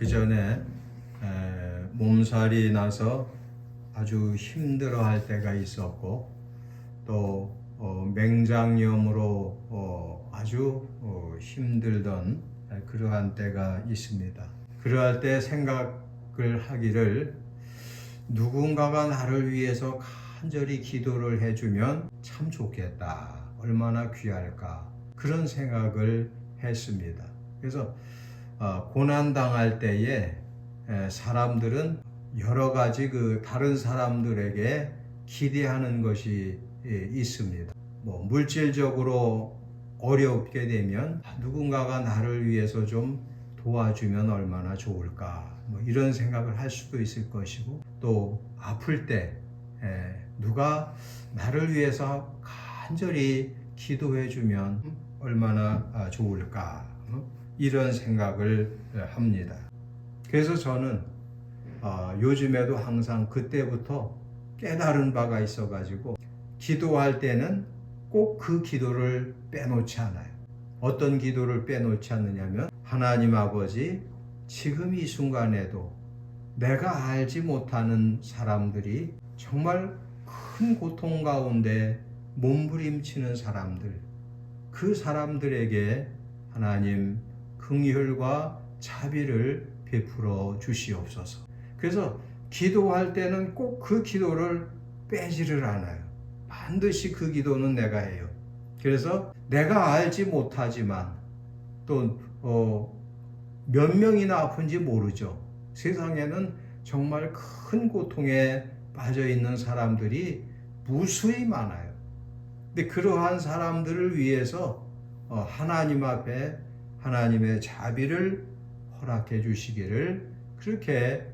그 전에 몸살이 나서 아주 힘들어할 때가 있었고 또 맹장염으로 아주 힘들던 그러한 때가 있습니다. 그러할 때 생각을 하기를 누군가가 나를 위해서 간절히 기도를 해주면 참 좋겠다. 얼마나 귀할까. 그런 생각을 했습니다. 그래서 고난당할 때에 사람들은 여러 가지 다른 사람들에게 기대하는 것이 있습니다. 물질적으로 어렵게 되면 누군가가 나를 위해서 좀 도와주면 얼마나 좋을까. 이런 생각을 할 수도 있을 것이고 또 아플 때 누가 나를 위해서 간절히 기도해 주면 얼마나 좋을까. 이런 생각을 합니다. 그래서 저는 요즘에도 항상 그때부터 깨달은 바가 있어가지고 기도할 때는 꼭 그 기도를 빼놓지 않아요. 어떤 기도를 빼놓지 않느냐면 하나님 아버지, 지금 이 순간에도 내가 알지 못하는 사람들이 정말 큰 고통 가운데 몸부림치는 사람들, 그 사람들에게 하나님 긍휼과 자비를 베풀어 주시옵소서. 그래서 기도할 때는 꼭 그 기도를 빼지를 않아요. 반드시 그 기도는 내가 해요. 그래서 내가 알지 못하지만 또 몇 명이나 아픈지 모르죠. 세상에는 정말 큰 고통에 빠져 있는 사람들이 무수히 많아요. 근데 그러한 사람들을 위해서 하나님 앞에 하나님의 자비를 허락해 주시기를 그렇게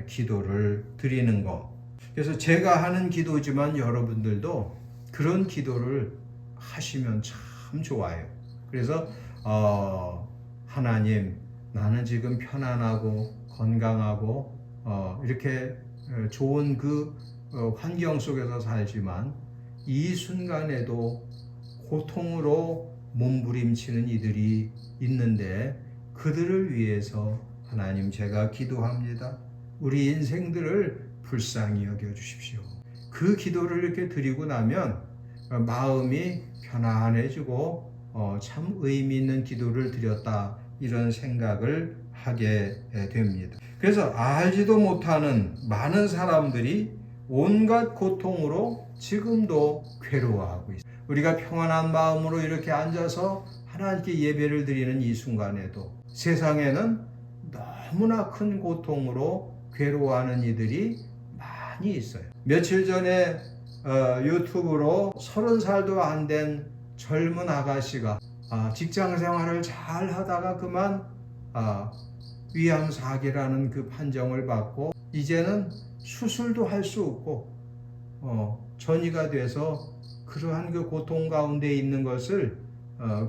기도를 드리는 것. 그래서 제가 하는 기도지만 여러분들도 그런 기도를 하시면 참 좋아요. 그래서 하나님, 나는 지금 편안하고 건강하고 이렇게 좋은 그 환경 속에서 살지만 이 순간에도 고통으로 몸부림치는 이들이 있는데 그들을 위해서 하나님 제가 기도합니다. 우리 인생들을 불쌍히 여겨 주십시오. 그 기도를 이렇게 드리고 나면 마음이 편안해지고 참 의미 있는 기도를 드렸다 이런 생각을 하게 됩니다. 그래서 알지도 못하는 많은 사람들이 온갖 고통으로 지금도 괴로워하고 있습니다. 우리가 평안한 마음으로 이렇게 앉아서 하나님께 예배를 드리는 이 순간에도 세상에는 너무나 큰 고통으로 괴로워하는 이들이 많이 있어요. 며칠 전에 유튜브로 30살도 안 된 젊은 아가씨가 직장 생활을 잘 하다가 그만 위암 4기라는 그 판정을 받고 이제는 수술도 할 수 없고 전이가 돼서 그러한 그 고통 가운데 있는 것을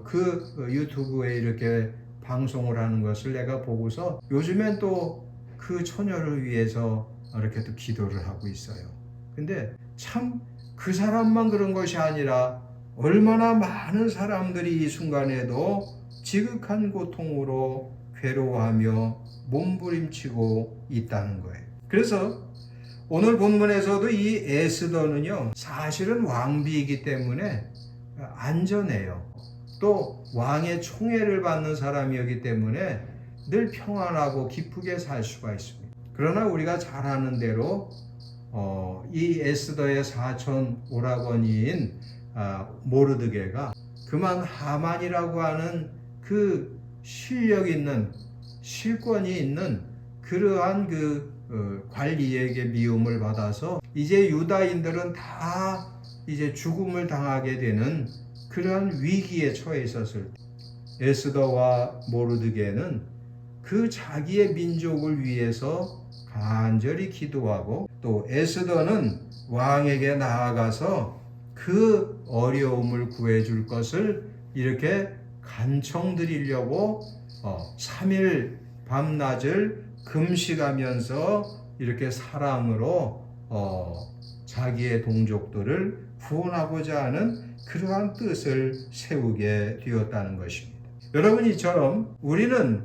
그 유튜브에 이렇게 방송을 하는 것을 내가 보고서 요즘엔 또 그 처녀를 위해서 이렇게 또 기도를 하고 있어요. 근데 참 그 사람만 그런 것이 아니라 얼마나 많은 사람들이 이 순간에도 지극한 고통으로 괴로워하며 몸부림치고 있다는 거예요. 그래서 오늘 본문에서도 이 에스더는요, 사실은 왕비이기 때문에 안전해요. 또 왕의 총애를 받는 사람이었기 때문에 늘 평안하고 기쁘게 살 수가 있습니다. 그러나 우리가 잘 아는 대로 이 에스더의 사촌 오라버니인 모르드게가 그만 하만이라고 하는 그 실력 있는 실권이 있는 그러한 그 관리에게 미움을 받아서 이제 유다인들은 다 이제 죽음을 당하게 되는 그러한 위기에 처해 있었을 때 에스더와 모르드게는 그 자기의 민족을 위해서 간절히 기도하고 또 에스더는 왕에게 나아가서 그 어려움을 구해줄 것을 이렇게 간청드리려고 3일 밤낮을 금식하면서 이렇게 사랑으로 자기의 동족들을 구원하고자 하는 그러한 뜻을 세우게 되었다는 것입니다. 여러분 이처럼 우리는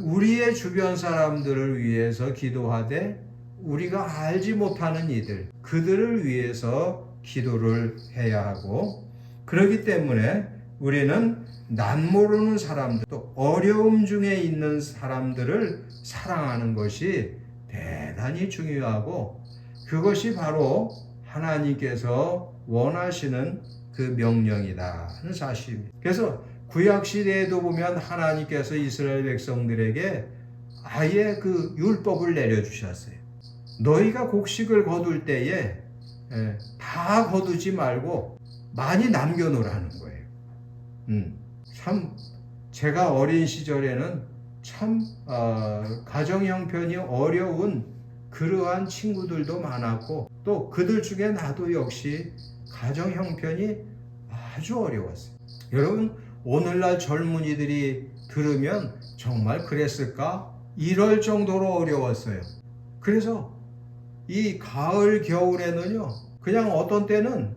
우리의 주변 사람들을 위해서 기도하되 우리가 알지 못하는 이들, 그들을 위해서 기도를 해야 하고, 그렇기 때문에 우리는 남모르는 사람들, 또 어려움 중에 있는 사람들을 사랑하는 것이 대단히 중요하고, 그것이 바로 하나님께서 원하시는 그 명령이다 하는 사실입니다. 그래서 구약 시대에도 보면 하나님께서 이스라엘 백성들에게 아예 그 율법을 내려주셨어요. 너희가 곡식을 거둘 때에 다 거두지 말고 많이 남겨놓으라는 거예요. 참 제가 어린 시절에는 참 가정 형편이 어려운 그러한 친구들도 많았고, 또 그들 중에 나도 역시 가정 형편이 아주 어려웠어요. 여러분, 오늘날 젊은이들이 들으면 정말 그랬을까? 이럴 정도로 어려웠어요. 그래서 이 가을 겨울에는요, 그냥 어떤 때는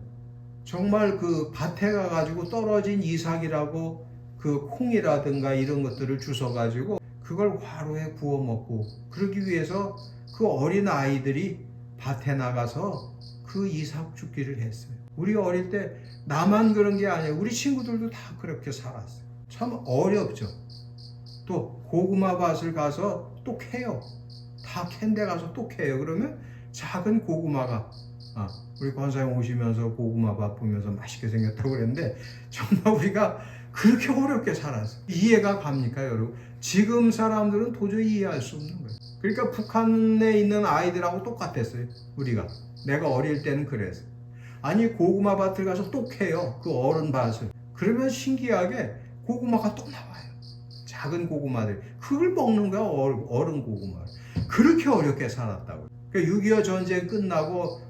정말 그 밭에 가가지고 떨어진 이삭이라고 그 콩이라든가 이런 것들을 주워가지고 그걸 화로에 구워 먹고, 그러기 위해서 그 어린 아이들이 밭에 나가서 그 이삭 줍기를 했어요. 우리 어릴 때 나만 그런 게 아니에요. 우리 친구들도 다 그렇게 살았어요. 참 어렵죠. 또 고구마 밭을 가서 또 캐요. 다 캔 데 가서 또 캐요. 그러면 작은 고구마가, 우리 권사님 오시면서 고구마 밥 보면서 맛있게 생겼다고 그랬는데, 정말 우리가 그렇게 어렵게 살았어요. 이해가 갑니까, 여러분? 지금 사람들은 도저히 이해할 수 없는 거예요. 그러니까 북한에 있는 아이들하고 똑같았어요. 우리가. 내가 어릴 때는 그랬어요. 아니, 고구마 밭을 가서 또 캐요. 그 어른 밭을. 그러면 신기하게 고구마가 또 나와요. 작은 고구마들. 그걸 먹는 거야, 어른 고구마. 그렇게 어렵게 살았다고. 그러니까 6.25 전쟁 끝나고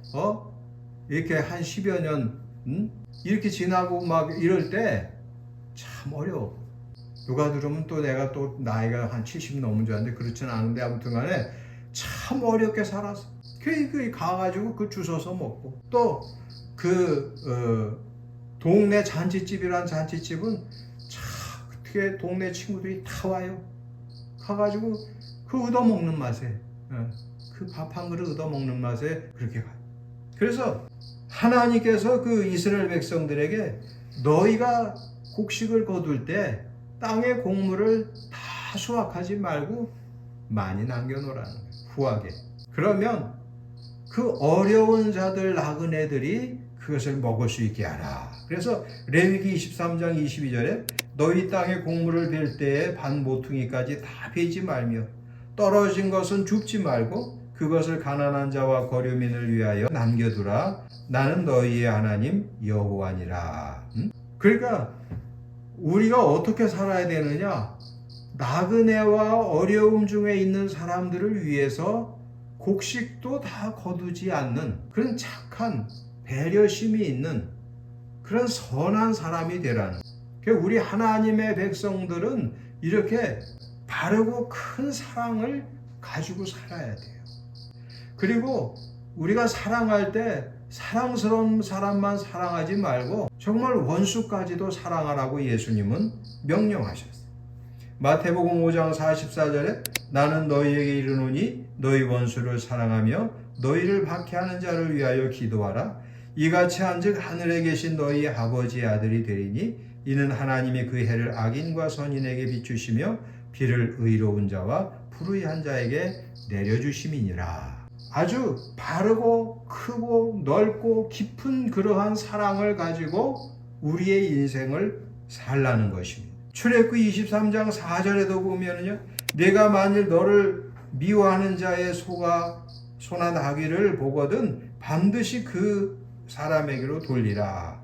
이렇게 한 10여 년 이렇게 지나고 막 이럴 때 참 어려워. 누가 들으면 또 내가 또 나이가 한 70 넘은 줄 아는데 그렇지는 않은데, 아무튼 간에 참 어렵게 살았어. 그 가가지고 그 주워서 먹고, 또 동네 잔치집이란 잔치집은 참 어떻게 동네 친구들이 다 와요. 가가지고 그 얻어먹는 맛에, 그 밥 한 그릇 얻어먹는 맛에 그렇게 가요. 그래서 하나님께서 그 이스라엘 백성들에게 너희가 곡식을 거둘 때 땅의 곡물을 다 수확하지 말고 많이 남겨놓으라는 거예요. 후하게. 그러면 그 어려운 자들, 나그네들이 그것을 먹을 수 있게 하라. 그래서 레위기 23장 22절에 너희 땅의 곡물을 벨 때에 반 모퉁이까지 다 베지 말며 떨어진 것은 줍지 말고 그것을 가난한 자와 거류민을 위하여 남겨두라. 나는 너희의 하나님 여호와니라. 그러니까 우리가 어떻게 살아야 되느냐? 나그네와 어려움 중에 있는 사람들을 위해서 곡식도 다 거두지 않는 그런 착한 배려심이 있는 그런 선한 사람이 되라는. 우리 하나님의 백성들은 이렇게 바르고 큰 사랑을 가지고 살아야 돼요. 그리고 우리가 사랑할 때 사랑스러운 사람만 사랑하지 말고 정말 원수까지도 사랑하라고 예수님은 명령하셨어요. 마태복음 5장 44절에 나는 너희에게 이르노니 너희 원수를 사랑하며 너희를 박해하는 자를 위하여 기도하라. 이같이 한즉 하늘에 계신 너희 아버지의 아들이 되리니 이는 하나님이 그 해를 악인과 선인에게 비추시며 비를 의로운 자와 불의한 자에게 내려주심이니라. 아주 바르고 크고 넓고 깊은 그러한 사랑을 가지고 우리의 인생을 살라는 것입니다. 출애굽기 23장 4절에도 보면요, 내가 만일 너를 미워하는 자의 소나 나귀를 보거든 반드시 그 사람에게로 돌리라.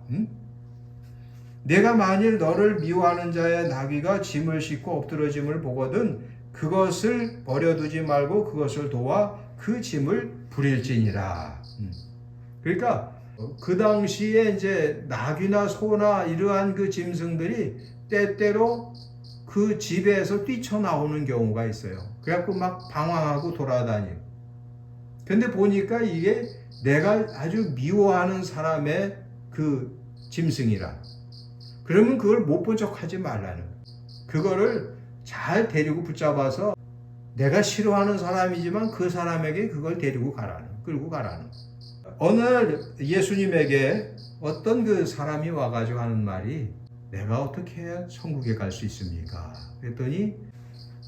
내가 만일 너를 미워하는 자의 나귀가 짐을 싣고 엎드러짐을 보거든 그것을 버려두지 말고 그것을 도와 그 짐을 부릴지니라. 그러니까 그 당시에 이제 나귀나 소나 이러한 그 짐승들이 때때로 그 집에서 뛰쳐나오는 경우가 있어요. 그래갖고 막 방황하고 돌아다니고. 근데 보니까 이게 내가 아주 미워하는 사람의 그 짐승이라. 그러면 그걸 못 본 척 하지 말라는 거예요. 그거를 잘 데리고 붙잡아서 내가 싫어하는 사람이지만 그 사람에게 그걸 끌고 가라는. 어느 날 예수님에게 어떤 그 사람이 와가지고 하는 말이, 내가 어떻게 해야 천국에 갈 수 있습니까? 그랬더니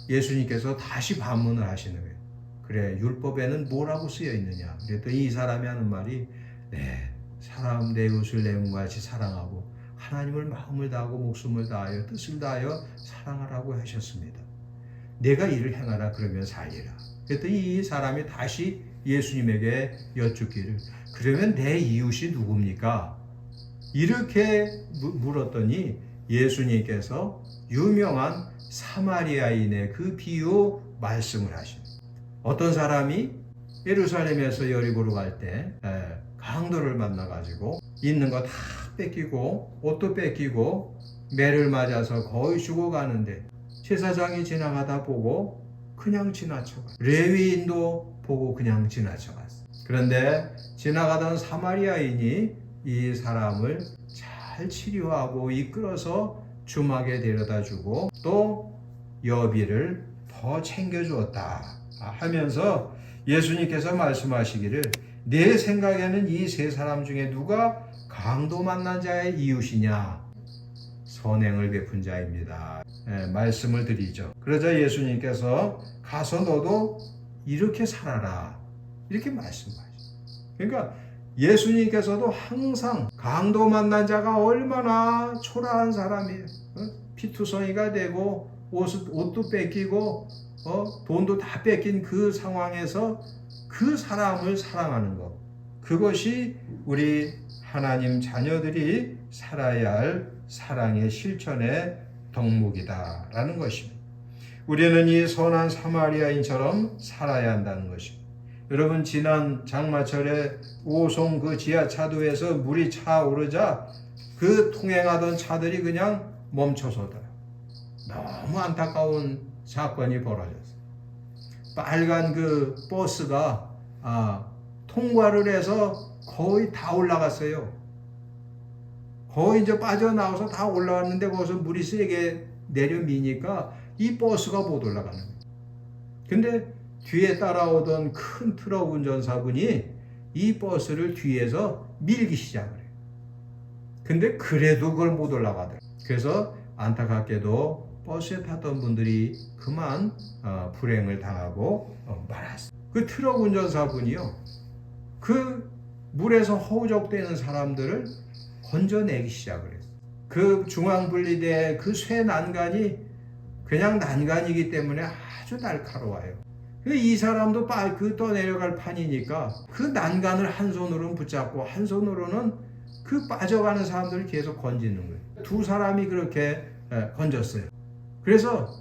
예수님께서 다시 반문을 하시는 거예요. 그래, 율법에는 뭐라고 쓰여 있느냐? 그랬더니 이 사람이 하는 말이, 네, 사람 내 이웃을 내 몸과 같이 사랑하고 하나님을 마음을 다하고 목숨을 다하여 뜻을 다하여 사랑하라고 하셨습니다. 내가 이를 행하라, 그러면 살리라. 그랬더니 이 사람이 다시 예수님에게 여쭙기를, 그러면 내 이웃이 누굽니까? 이렇게 물었더니 예수님께서 유명한 사마리아인의 그 비유 말씀을 하십니다. 어떤 사람이 예루살렘에서 여리고로 갈 때 강도를 만나가지고 있는 거 다 뺏기고 옷도 뺏기고 매를 맞아서 거의 죽어가는데 제사장이 지나가다 보고 그냥 지나쳐가. 레위인도 보고 그냥 지나쳐갔어. 그런데 지나가던 사마리아인이 이 사람을 잘 치료하고 이끌어서 주막에 데려다 주고 또 여비를 더 챙겨주었다 하면서 예수님께서 말씀하시기를, 내 생각에는 이 세 사람 중에 누가 강도 만난 자의 이웃이냐? 선행을 베푼 자입니다. 말씀을 드리죠. 그러자 예수님께서 가서 너도 이렇게 살아라, 이렇게 말씀하시죠. 그러니까 예수님께서도 항상 강도 만난 자가 얼마나 초라한 사람이에요. 피투성이가 되고 옷도 뺏기고 돈도 다 뺏긴 그 상황에서 그 사람을 사랑하는 것, 그것이 우리 하나님 자녀들이 살아야 할 사랑의 실천의 덕목이다라는 것입니다. 우리는 이 선한 사마리아인처럼 살아야 한다는 것입니다. 여러분, 지난 장마철에 오송 그 지하차도에서 물이 차오르자 그 통행하던 차들이 그냥 멈춰서더라. 너무 안타까운 사건이 벌어졌어요. 빨간 그 버스가 통과를 해서 거의 다 올라갔어요. 거의 이제 빠져나와서 다 올라왔는데 거기서 물이 세게 내려미니까 이 버스가 못 올라가는 거예요. 근데 뒤에 따라오던 큰 트럭 운전사분이 이 버스를 뒤에서 밀기 시작을 해요. 근데 그래도 그걸 못 올라가더라고요. 그래서 안타깝게도 버스에 탔던 분들이 그만 불행을 당하고 말았어요. 그 트럭 운전사분이요, 그 물에서 허우적대는 사람들을 건져내기 시작을 했어요. 그 중앙분리대의 그 쇠 난간이 그냥 난간이기 때문에 아주 날카로워요. 이 사람도 그 떠내려갈 판이니까 그 난간을 한 손으로는 붙잡고 한 손으로는 그 빠져가는 사람들을 계속 건지는 거예요. 두 사람이 그렇게 건졌어요. 그래서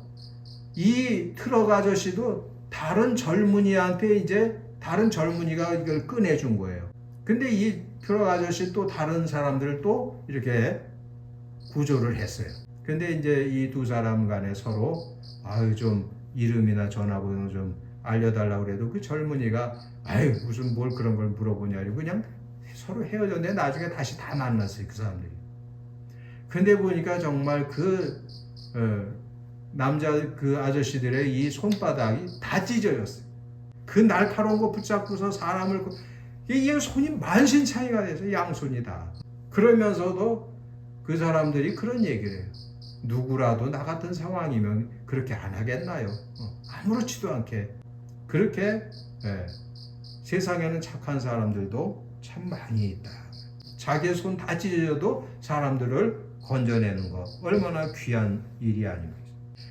이 트럭 아저씨도 다른 젊은이한테 이제 다른 젊은이가 이걸 꺼내준 거예요. 근데 이 트럭 아저씨 또 다른 사람들을 또 이렇게 구조를 했어요. 근데 이제 이 두 사람 간에 서로 좀 이름이나 전화번호 좀 알려달라고 그래도 그 젊은이가 무슨 뭘 그런 걸 물어보냐, 그냥 서로 헤어졌는데 나중에 다시 다 만났어요, 그 사람들이. 근데 보니까 정말 그 남자 그 아저씨들의 이 손바닥이 다 찢어졌어요. 그 날카로운 거 붙잡고서 사람을 이게 손이 만신창이가 돼서 양손이 다. 그러면서도 그 사람들이 그런 얘기를 해요. 누구라도 나 같은 상황이면 그렇게 안 하겠나요? 아무렇지도 않게. 그렇게 세상에는 착한 사람들도 참 많이 있다. 자기의 손 다 찢어져도 사람들을 건져내는 것, 얼마나 귀한 일이 아닙니까?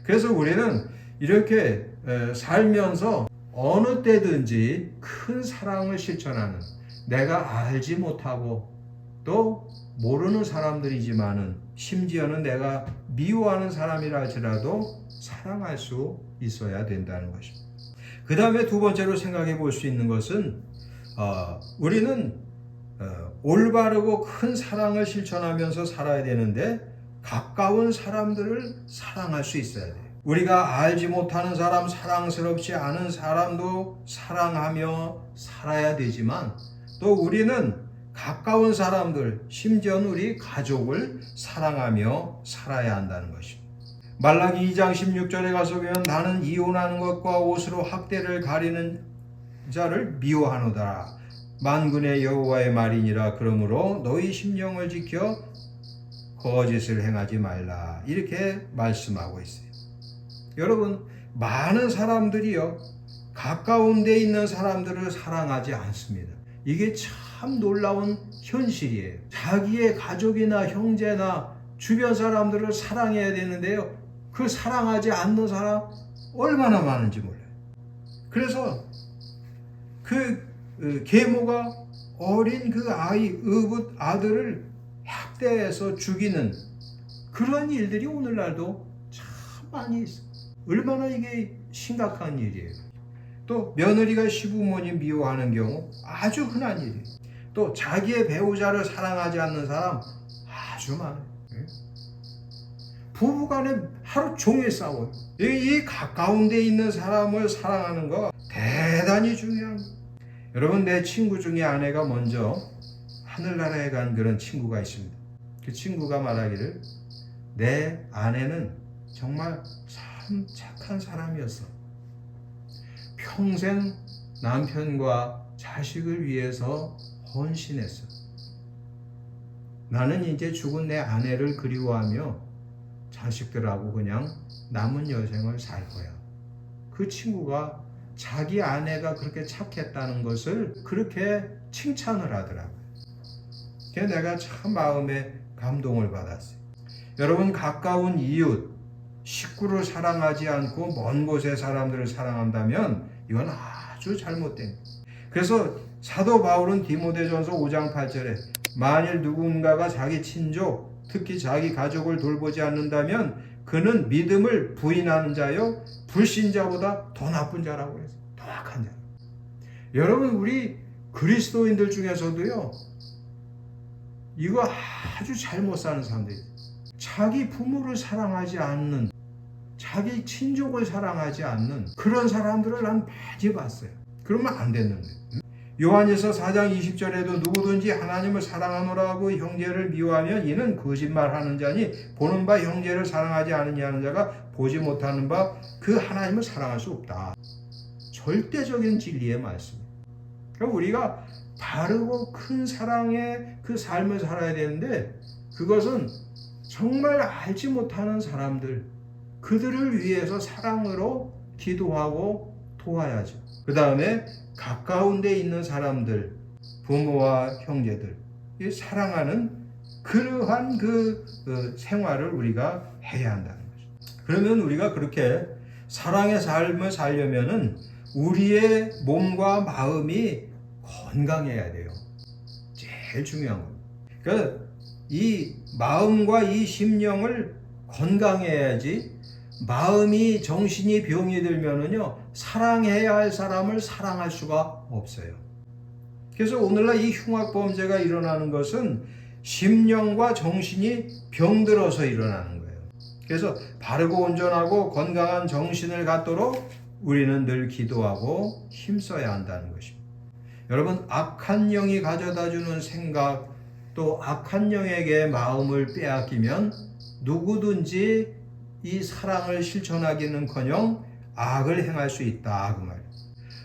그래서 우리는 이렇게 살면서 어느 때든지 큰 사랑을 실천하는, 내가 알지 못하고 또 모르는 사람들이지만은 심지어는 내가 미워하는 사람이라 할지라도 사랑할 수 있어야 된다는 것입니다. 그 다음에 두 번째로 생각해 볼 수 있는 것은 우리는 올바르고 큰 사랑을 실천하면서 살아야 되는데 가까운 사람들을 사랑할 수 있어야 돼요. 우리가 알지 못하는 사람, 사랑스럽지 않은 사람도 사랑하며 살아야 되지만 또 우리는 가까운 사람들, 심지어는 우리 가족을 사랑하며 살아야 한다는 것입니다. 말라기 2장 16절에 가서 보면 나는 이혼하는 것과 옷으로 학대를 가리는 자를 미워하노다. 만군의 여호와의 말이니라. 그러므로 너희 심령을 지켜 거짓을 행하지 말라. 이렇게 말씀하고 있어요. 여러분, 많은 사람들이요, 가까운 데 있는 사람들을 사랑하지 않습니다. 이게 참 놀라운 현실이에요. 자기의 가족이나 형제나 주변 사람들을 사랑해야 되는데요, 그 사랑하지 않는 사람 얼마나 많은지 몰라요. 그래서 그 계모가 어린 그 의붓 아들을 학대해서 죽이는 그런 일들이 오늘날도 참 많이 있어요. 얼마나 이게 심각한 일이에요. 또 며느리가 시부모님 미워하는 경우 아주 흔한 일이에요. 또 자기의 배우자를 사랑하지 않는 사람 아주 많아요. 부부간에 하루 종일 싸워요. 이 가까운 데 있는 사람을 사랑하는 거 대단히 중요한 거예요. 여러분, 내 친구 중에 아내가 먼저 하늘나라에 간 그런 친구가 있습니다. 그 친구가 말하기를 내 아내는 정말 참 착한 사람이었어. 평생 남편과 자식을 위해서 헌신했어. 나는 이제 죽은 내 아내를 그리워하며 자식들하고 그냥 남은 여생을 살 거야. 그 친구가 자기 아내가 그렇게 착했다는 것을 그렇게 칭찬을 하더라고요. 그래서 내가 참 마음에 감동을 받았어요. 여러분, 가까운 이웃, 식구를 사랑하지 않고 먼 곳의 사람들을 사랑한다면 이건 아주 잘못된 거예요. 그래서 사도 바울은 디모데전서 5장 8절에 만일 누군가가 자기 친족, 특히 자기 가족을 돌보지 않는다면 그는 믿음을 부인하는 자요 불신자보다 더 나쁜 자라고 했어요. 더 악한 자. 여러분, 우리 그리스도인들 중에서도요, 이거 아주 잘못 사는 사람들이 있어요. 자기 부모를 사랑하지 않는, 자기 친족을 사랑하지 않는 그런 사람들을 난 많이 봤어요. 그러면 안 되는 거예요. 요한일서 4장 20절에도 누구든지 하나님을 사랑하노라고 형제를 미워하면 이는 거짓말하는 자니 보는 바 형제를 사랑하지 않느냐는 자가 보지 못하는 바 그 하나님을 사랑할 수 없다. 절대적인 진리의 말씀입니다. 그러니까 우리가 바르고 큰 사랑의 그 삶을 살아야 되는데 그것은 정말 알지 못하는 사람들, 그들을 위해서 사랑으로 기도하고 도와야죠. 그 다음에 가까운 데 있는 사람들, 부모와 형제들, 사랑하는 그러한 그 생활을 우리가 해야 한다는 거죠. 그러면 우리가 그렇게 사랑의 삶을 살려면은 우리의 몸과 마음이 건강해야 돼요. 제일 중요한 겁니다. 그러니까 이 마음과 이 심령을 건강해야지, 마음이 정신이 병이 들면은요 사랑해야 할 사람을 사랑할 수가 없어요. 그래서 오늘날 이 흉악범죄가 일어나는 것은 심령과 정신이 병들어서 일어나는 거예요. 그래서 바르고 온전하고 건강한 정신을 갖도록 우리는 늘 기도하고 힘써야 한다는 것입니다. 여러분, 악한 영이 가져다주는 생각, 또 악한 영에게 마음을 빼앗기면 누구든지 이 사랑을 실천하기는커녕 악을 행할 수 있다, 그 말이에요.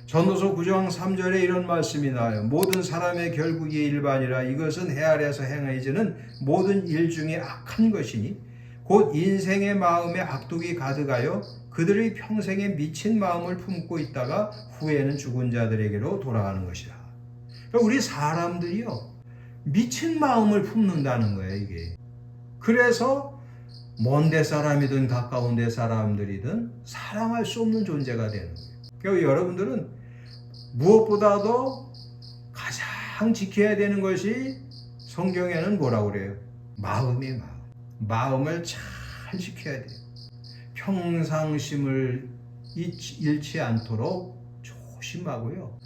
전도서 9장 3절에 이런 말씀이 나와요. 모든 사람의 결국이 일반이라 이것은 해 아래에서 행해지는 모든 일 중에 악한 것이니 곧 인생의 마음에 악독이 가득하여 그들의 평생에 미친 마음을 품고 있다가 후에는 죽은 자들에게로 돌아가는 것이라. 그러니까 우리 사람들이요 미친 마음을 품는다는 거예요, 이게. 그래서 먼 데 사람이든 가까운 데 사람들이든 사랑할 수 없는 존재가 되는 거예요. 그러니까 여러분들은 무엇보다도 가장 지켜야 되는 것이 성경에는 뭐라고 그래요? 마음이 마음을 잘 지켜야 돼요. 평상심을 잃지 않도록 조심하고요.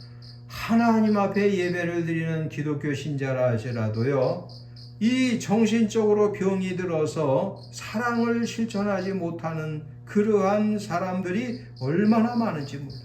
하나님 앞에 예배를 드리는 기독교 신자라 할지라도요, 이 정신적으로 병이 들어서 사랑을 실천하지 못하는 그러한 사람들이 얼마나 많은지 몰라요.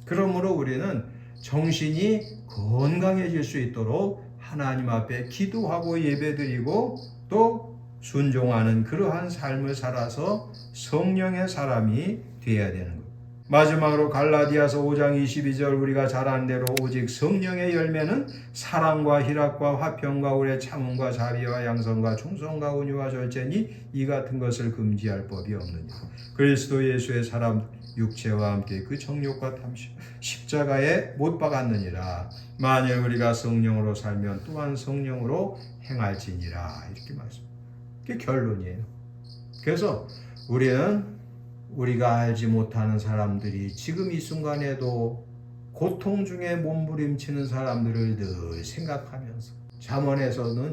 그러므로 우리는 정신이 건강해질 수 있도록 하나님 앞에 기도하고 예배드리고 또 순종하는 그러한 삶을 살아서 성령의 사람이 되어야 되는 것. 마지막으로 갈라디아서 5장 22절 우리가 잘 아는 대로 오직 성령의 열매는 사랑과 희락과 화평과 오래 참음과 자비와 양선과 충성과 온유와 절제니 이 같은 것을 금지할 법이 없느니라. 그리스도 예수의 사람 육체와 함께 그 정욕과 탐심 십자가에 못 박았느니라. 만일 우리가 성령으로 살면 또한 성령으로 행할지니라. 이렇게 말씀. 그게 결론이에요. 그래서 우리는 우리가 알지 못하는 사람들이 지금 이 순간에도 고통 중에 몸부림치는 사람들을 늘 생각하면서 잠언에서는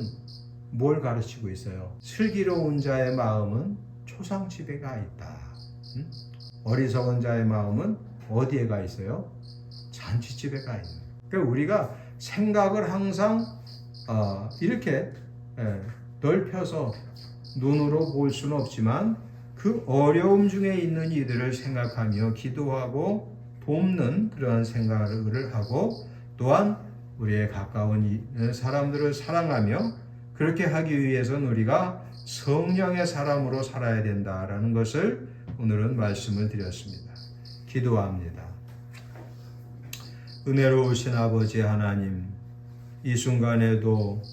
뭘 가르치고 있어요? 슬기로운 자의 마음은 초상집에 가 있다. 어리석은 자의 마음은 어디에 가 있어요? 잔치집에 가 있는. 그러니까 우리가 생각을 항상 이렇게 넓혀서 눈으로 볼 수는 없지만 그 어려움 중에 있는 이들을 생각하며 기도하고 돕는 그러한 생각을 하고 또한 우리의 가까운 사람들을 사랑하며 그렇게 하기 위해서는 우리가 성령의 사람으로 살아야 된다라는 것을 오늘은 말씀을 드렸습니다. 기도합니다. 은혜로우신 아버지 하나님, 이 순간에도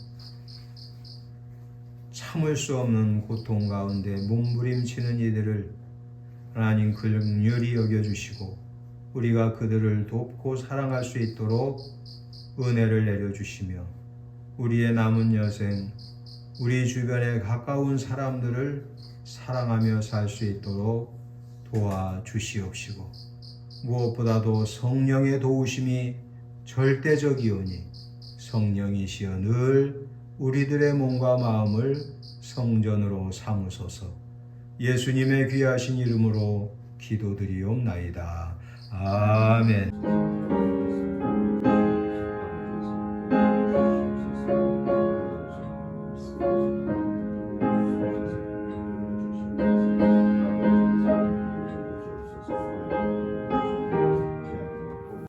참을 수 없는 고통 가운데 몸부림치는 이들을 하나님 긍휼히 여겨주시고 우리가 그들을 돕고 사랑할 수 있도록 은혜를 내려주시며 우리의 남은 여생 우리 주변에 가까운 사람들을 사랑하며 살 수 있도록 도와주시옵시고 무엇보다도 성령의 도우심이 절대적이오니 성령이시여 늘 우리들의 몸과 마음을 성전으로 삼으소서. 예수님의 귀하신 이름으로 기도드리옵나이다. 아멘.